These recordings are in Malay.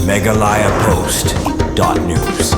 megalayapost.news.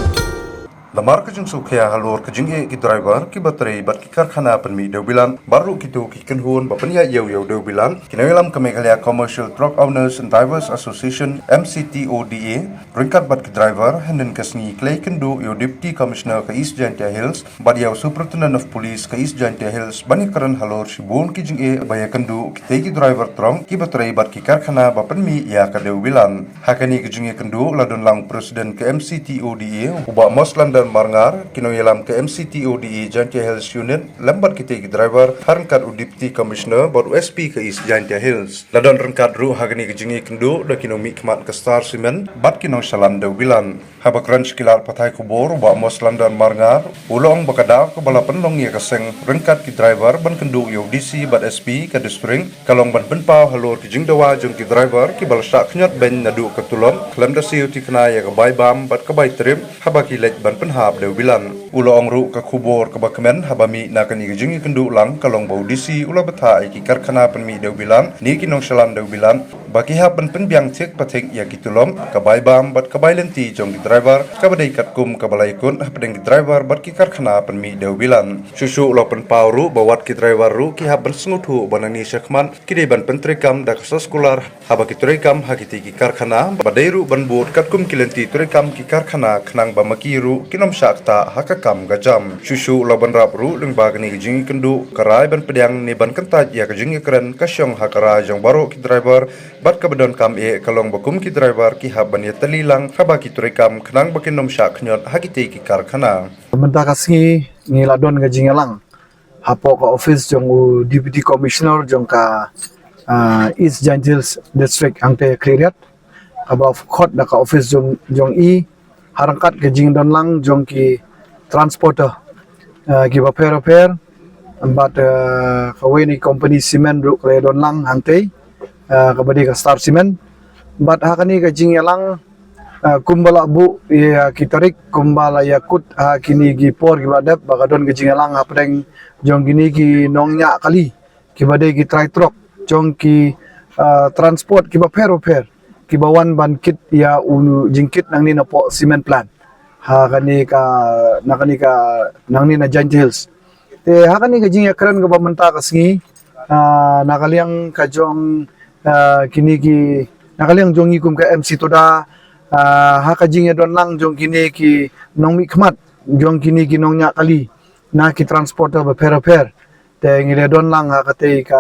Lamar kajung sukya halor kajung ki driver ki bateri bat ki karkhana permi deu bilan baru kitu ki kenhun bapanya yau deu bilan kinawilam ke Meghalaya Commercial Truck Owners and Drivers Association MCTODA ringkat bat ki driver henden kasni klay kendu yo Deputy Commissioner ke East Jaintia Hills bat yau Superintendent of Police ke East Jaintia Hills bani karan halor sibun ki jung baya kendu ki tegi driver trong ki bateri bat ki karkhana bapenmi ya ka deu bilan hakani ki jung kendu ladon lang Presiden ke MCTODA uba Mosland dan Marngar kino yelam ke MCTODA Jaintia Hills Unit lambat kita driver harangkat Deputy Commissioner baru SP ke East Jaintia Hills ladon rengkat ru hagani ke jingi kendu da kino mikmat ke Star Cement bat kino salam deu bilan habak ranch kilar patai kubur ba Mosland dan Marngar ulong bakada ke balapan long ya keseng rengkat ki driver ban kendu yo DC bat SP ke Spring kalong ban penpau halor ki jing dawa jong ki driver ki balsak knyot ben nadu ke tulom klam da siu ti kena ya ke bai bam bat ke bai trim habaki lej ban penhab deu bilan ulo ongru ke kubur ke bakmen habami na kani jingi kendu lang kalong bau DC ula beta ki karkhana penmi deu bilan ni ki nong salam deu bilan baki ha ban penbiang cek patek ya ki tulom ke bai bam bat ke bai lenti jong ki driver ke badai katkum ke balai kun pedeng ki driver bat ki karkhana penmi deu bilan susu ulo penpau ru bawat ki driver ru ki ha ban sengutu banani syakman ki de ban pentrekam da sekolah habaki trekam hakiti ki karkhana badai ru ban buat katkum ki lenti trekam ki karkhana khnang bamakiru kinom sakta hakakam gajam susu laban rapru lengbagni jingi kendu karai ban pedang ni ban kentaj ya jingi keren kasyong hakara jong baro ki driver bat kabadon kam kalong bakum ki driver ki haban ya telilang habaki turekam khnang bakinom sak knyot hakiti ki karkhana Benda kasih ni ladon gajing lang hapo ka office jong Deputy Commissioner jong ka East Jaintia District angte clearat aba khot da ka office jong harangkat ke jing don lang jong ki transporter ki ba repair but kawe ni company cement ru kre don lang hangte ka badi ka Star Cement but hakani ke jing lang kumbala bu ya kitarik kumbala yakut kini gi por ki badap bagadon ke jing lang apdeng jong gini ki nongnya kali ki bade ki try truck jong ki transport ki ba repair kibawan ban kit ya ulu jingkit nang ni na po cement plant hakani ka nang ni na Jaintia Hills te hakani ka jing yakran ka bamanta kasngi nakaliang ka jong kini ki nakaliang jong ikum ka MC toda haka jing don lang jong kini ki nong mikmat jong kini ki nong nya kali na ki transporter ba repair te ngire don lang hakate ka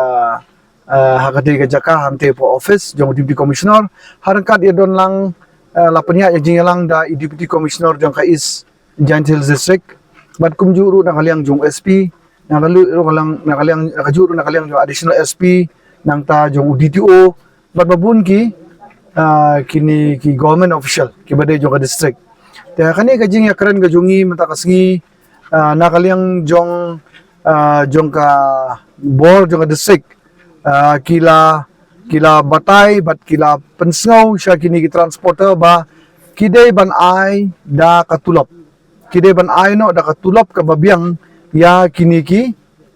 hakati ke jaka hante po office jong Deputy Commissioner harangkat dia don lang lapanya yang jingelang da Deputy Commissioner jong ka East Jaintia Hills District bat kumjuru nakaliang jong SP nakaliang kajuru nakaliang jong additional SP nang ta jong DTO bat babun ki kini ki government official ki bade jong ka district te kani ka jing yakran ka jongi matakasngi nakaliang jong ka bor jong ka district kila batay bat kila pensngaw siya kini ki transporter ba kidey ban ay da katulop kidey ban ay no da katulop ka babiang ya kini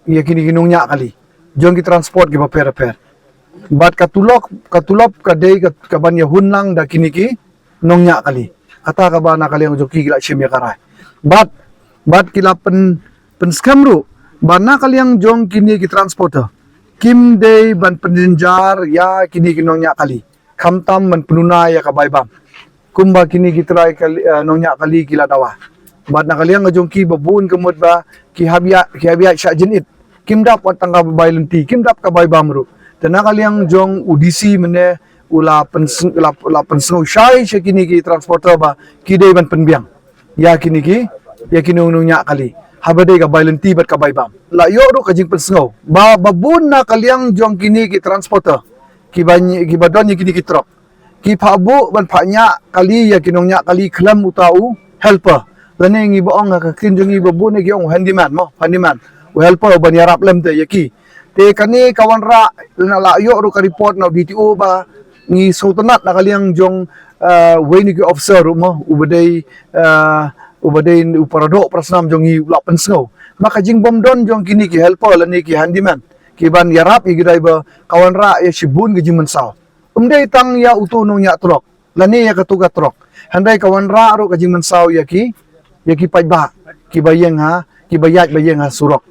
kinungnya kali jong ki transport ki ba repair bat katulop kadey ka ban ya hunlang da kini ki nongnya kali kata ka ba na kali ang joki kila shimya karay bat kila penskamru ba na kali ang jong kini ki transporter Kim day ban penjenjar ya kini kinongnya kali kamtam man penuna ya kabaybam kumba kini kitray kali nongnya kali kila dawa bat nakaliang ngajong ki babun kemud ba ki habya sya jenit kim dap watang ka baylenti kim dap kabaybam ru tenakaliang jong UDC mene ula pensno syai sya kini ki transporter ba ki day ban penbiang ya kini nongnya kali habade ka bailenti bat ka baybam la yo ro kajing pensngaw babun na kaliang jong kini ki transporter ki badon kini ki truck ki phabu ban phanya kali ya kinongnya kali khlam utau helper lane ngi boong ka kin jong babun gi ong handyman helper ban yarap lem te yaki te kani kawan ra na la yo ro ka report na DTO ba ngi sultanat na kaliang jong weni ki officer mo ubadai uparado prasnam jong i ula pensngaw maka jing bomdon jong kini ki helper lani ki handyman ki ban yarap i driver kawan ra ya sibun ki jing mensaw umdai tang ya utu nong ya trok lani ya katuga trok handai kawan ra ro kajing mensau yaki pai ba ki bayeng ha ki bayat bayeng ha surok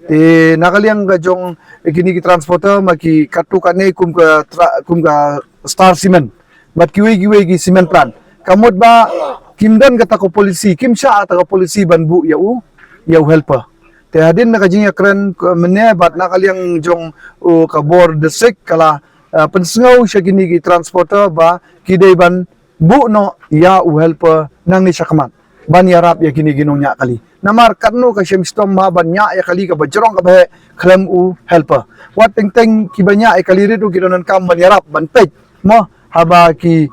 te nakaliang ka jong kini ki transporter maki katu kane kum ka star cement bat kiwe ki cement plant kamot ba kimdan kata ko polisi kim sya ata ko polisi banbu ya helper te hadin nakajing yakran mene bat nakaliang jong kabor desik kala pensengau siya kini ki transporter ba kidai ban bu no ya helper nang ni syakmat ban yarap ya kini ginong nya kali namar katno ka syem stom ma ban nya ya kali ka bajrong ka bahe klem helper wat teng ki banya ya kali ridu gidonan kam ban yarap ban pej mo haba ki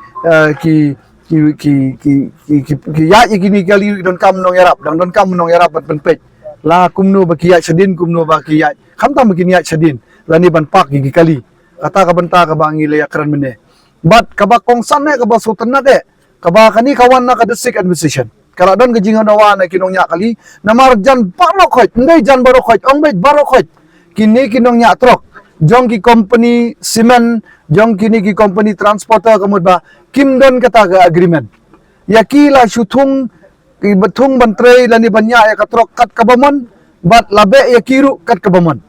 ya kini kali don kam nong yarap dang don kam nong yarap ban pej la kumno bakiya sedin kumno bakiya khamtam bakiya sedin lani ban pak gi kali kata ka banta ka bangi le yakran mene bat ka ba kongsan ne ka ba sultan na de ka ba kani kawan na ka district administration kala don ka jinga nawa na kinong nya kali namar jan barokhoit ndai jan barokhoit ong bet barokhoit kini kinong nya trok jong ki company cement jong kini ki company transporter kamud ba kimdon kata ka agreement yakila syutung ki betung bantrei lani banya ya katrok kat kabamon bat labe ya kiru kat kabamon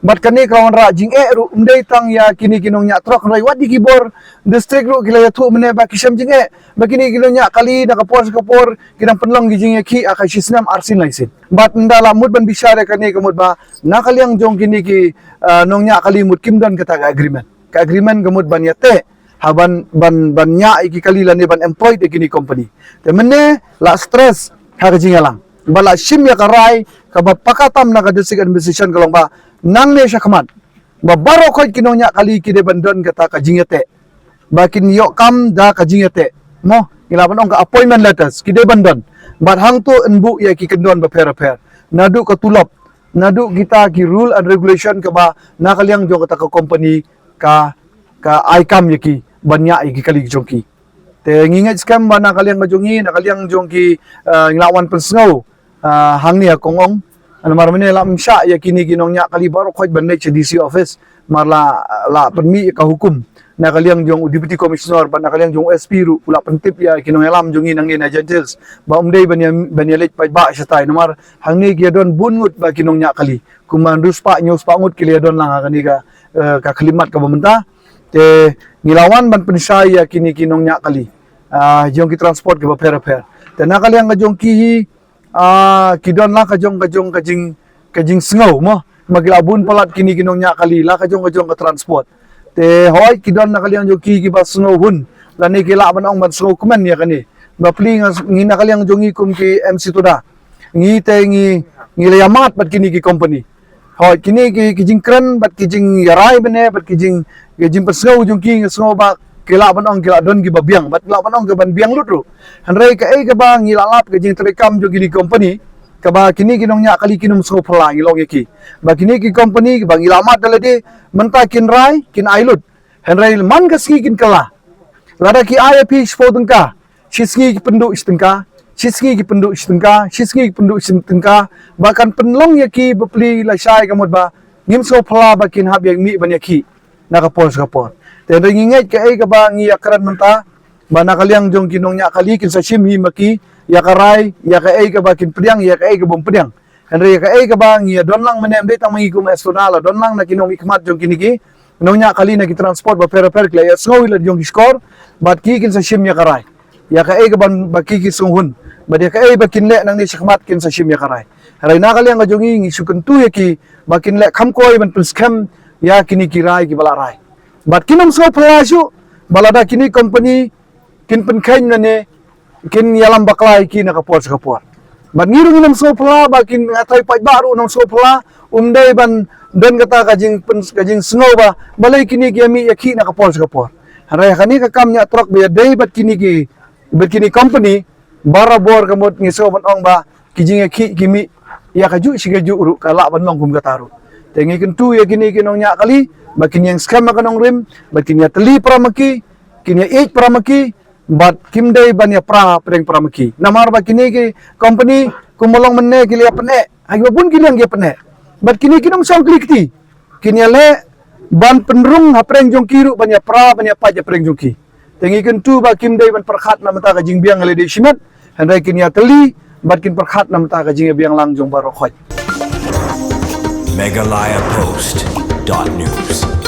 bat kani kawan ra jing ru umdei tang ya kini kinong nya trok rai wadi kibor district ru kila ya tu mene ba kisam jing ba kini kinong nya kali na kapor kinang penlong gijing ya ki akai sisnam arsin laisin bat ndala mud ban bisyare kani kamud ba nakaliang jong kini ki nong nya kali mud kimdan kata ka agreement kamud ban ya te haban ban nya iki kali lani ban employed kini company te mene la stress ha gijing alang bala shim ya karai ka ba pakatam na ka district administration kalong ba nang ne syakmat ba baro ko kinong nya kali kide bandon kata ka jingete bakin yo kam da ka jingete mo ilaban ong ka appointment letters kide bandon bat hang tu enbu ya ki kendon ba per nadu ka tulop nadu kita ki rule and regulation ka ba nakaliang jo kata ka company ka icam yaki banya iki kali jongki te ngingat scam ba nakaliang ka jongi nakaliang jongki nglawan pensengau hang ni kongong ano marmene la msya ya kini ginong nya kali baro khoj ban nek DC office marla la penmi ka hukum na kaliang jong deputy commissioner ban kaliang jong SP ru pula pentip ya kinong elam jongi nang ni na gentles ba umdei ban ya lek pai ba satai nomar hang ni gi don bungut ba kinong nya kali kumandus pa nyus pa ngut kili don lang kani ka kalimat ka bamenta te ngilawan ban pensai ya kini kinong nya kali jong ki transport ke ba per te na kaliang jong ki kidon lah kajing sengau mo magilabun palat kini kinong nya kali la kajong ka transport te hoy kidon na kaliang joki ki ba sengau hun lani kila ban ong ban sengau kuman ya kani ba pli ngina kaliang jongi kum ki MC tuda ngi te ngi layamat bat kini ki company hoy kini ki kijing kren bat kijing yarai bene bat kijing persengau jongki sengau ba kila ban ong kila don gi babiang bat kila ban ong ke ban biang lutru hanrei ka ka ba ngilalap ke jing terekam jo gini company ka ba kini kinong nya kali kinum so phala ngilong yaki ba kini ki company ba ngilamat dalade menta kin rai kin ailut hanrei man ka ski kin kala lada ki IAP spo tengka sisgi ki penduk istengka sisgi ki penduk istengka sisgi ki penduk istengka bahkan penlong yaki bepli la syai kamot ba ngim so phala ba kin hab yang mi ban yaki nakapor te ringinget ka ba ngi akran menta ba nakaliang jong kinong nya kali kin sa shim hi maki ya karai ya ka ba kin priang ya ka bom priang henry ka ba ngi don lang menem de tang mangi kum estonala don lang na kinong ikmat jong kiniki kinong nya kali na ki transport ba per kla ya snow ila jong score bat ki kin sa shim ya karai ya ka ban ba ki sunghun ba de ka ba kin le nang ni shikmat kin sa shim ya karai harai nakaliang jong ngi sukun tu yaki ba kin le kham koi ban scam ya kini kirai ki bala rai bat kinam so plasyu balada kini company kin penkain nane kin yalam baklai ki na kapor bat ngirung nam so pla ba kin ngatai pai baru nam so pla umdai ban den kata kajing snow ba balai kini ki yaki na kapor harai kani ka kam nya trok be dei bat kini company barabor kamot ngiso ban ong ba kijing yaki kimi ya kaju sigaju ru kala ban long kum kataru tengi kentu ya kini kinong nya kali bakin yang scam makanong rim bakin ya teli pramaki kinya ich pramaki bat kimdei banya preng pramaki namar bakini ki company kumolong menne kilia pene agi pun kiliang ge pene bat kini kinong song klikti kinya le ban penrung hapreng jong kiru banya paja preng jongki tengi kan tu ba kim dai ban perkhat nam ta ka jing biang le de shimat handai kin ya teli bat kin perkhat nam ta ka jing biang lang jong baro khoi Meghalaya Post.news.